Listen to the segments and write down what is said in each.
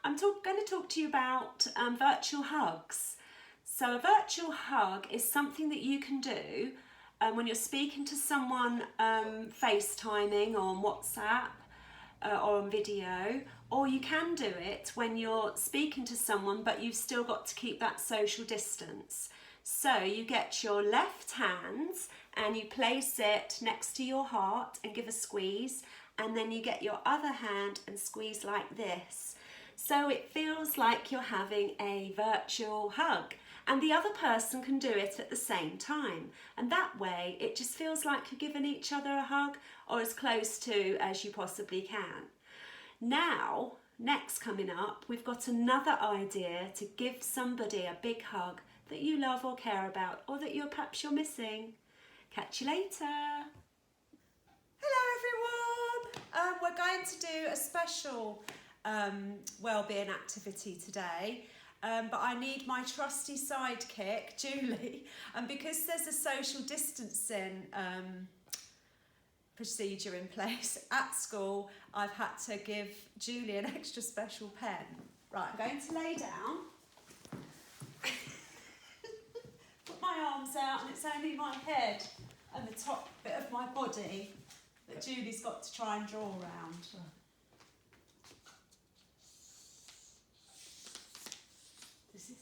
I'm going to talk to you about virtual hugs. So a virtual hug is something that you can do when you're speaking to someone FaceTiming or on WhatsApp or on video, or you can do it when you're speaking to someone but you've still got to keep that social distance. So you get your left hand and you place it next to your heart and give a squeeze, and then you get your other hand and squeeze like this. So it feels like you're having a virtual hug, and the other person can do it at the same time. And that way it just feels like you're giving each other a hug, or as close to as you possibly can. Now, next coming up, we've got another idea to give somebody a big hug that you love or care about, or that perhaps you're missing. Catch you later. Hello everyone. We're going to do a special wellbeing activity today, but I need my trusty sidekick, Julie, and because there's a social distancing procedure in place at school, I've had to give Julie an extra special pen. Right, I'm going to lay down. Put my arms out, and it's only my head and the top bit of my body that Julie's got to try and draw around. This isn't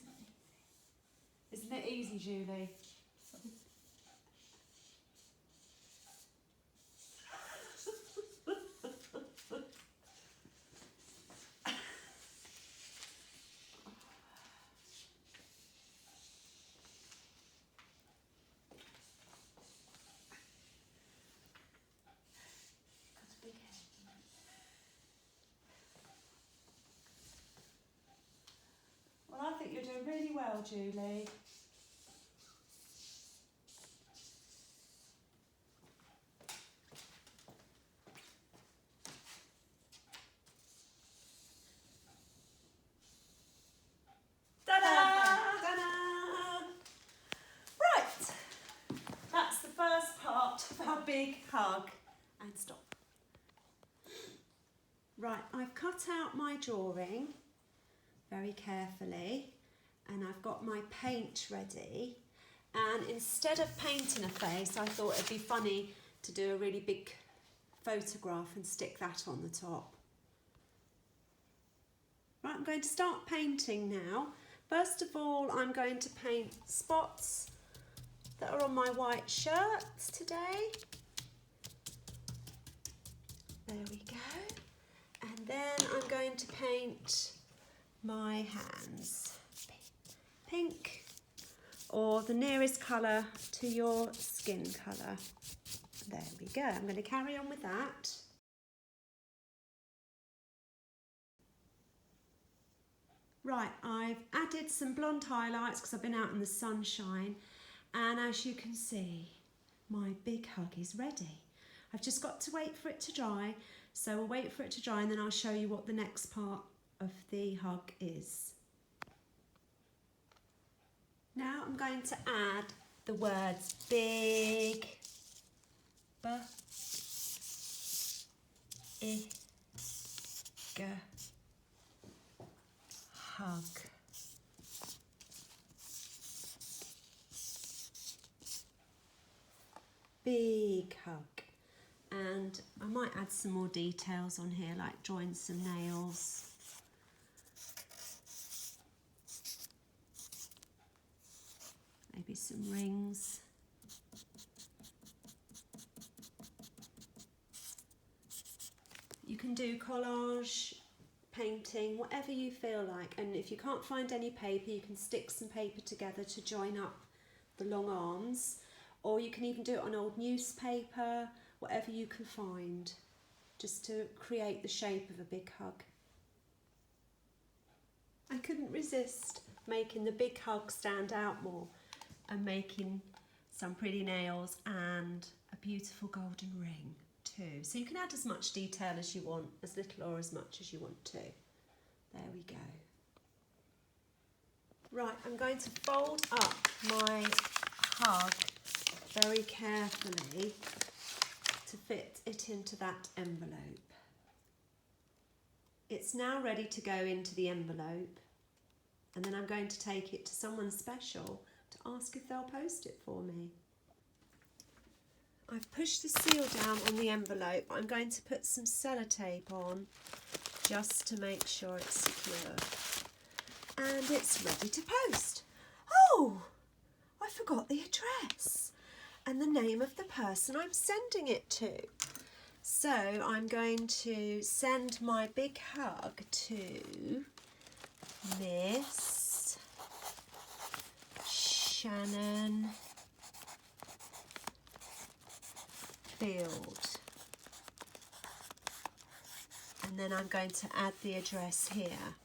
easy. Isn't it easy, Julie? Well, I think you're doing really well, Julie. Ta-da! Ta-da! Right, that's the first part of our big hug. And stop. Right, I've cut out my drawing very carefully, and I've got my paint ready, and instead of painting a face, I thought it'd be funny to do a really big photograph and stick that on the top. Right, I'm going to start painting now. First of all, I'm going to paint spots that are on my white shirt today. There we go. And then I'm going to paint my hands pink, or the nearest colour to your skin colour. There we go. I'm going to carry on with that. Right, I've added some blonde highlights because I've been out in the sunshine, and as you can see, my big hug is ready. I've just got to wait for it to dry, so we'll wait for it to dry and then I'll show you what the next part of the hug is. Now I'm going to add the words big, hug, big hug. And I might add some more details on here, like drawing some nails. Maybe some rings. You can do collage, painting, whatever you feel like. And if you can't find any paper, you can stick some paper together to join up the long arms. Or you can even do it on old newspaper, whatever you can find, just to create the shape of a big hug. I couldn't resist making the big hug stand out more, and making some pretty nails and a beautiful golden ring too. So you can add as much detail as you want, as little or as much as you want to. There we go. Right, I'm going to fold up my hug very carefully to fit it into that envelope. It's now ready to go into the envelope, and then I'm going to take it to someone special to ask if they'll post it for me. I've pushed the seal down on the envelope. I'm going to put some sellotape on just to make sure it's secure. And it's ready to post. Oh, I forgot the address and the name of the person I'm sending it to. So I'm going to send my big hug to Miss Shannon Field. And then I'm going to add the address here.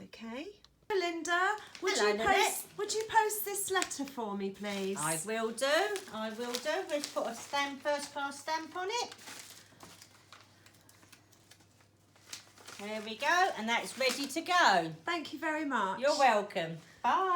Okay. Linda, would you post this letter for me, please? I will do. I will do. Let's put a stamp, first class stamp on it. There we go, and that's ready to go. Thank you very much. You're welcome. Bye.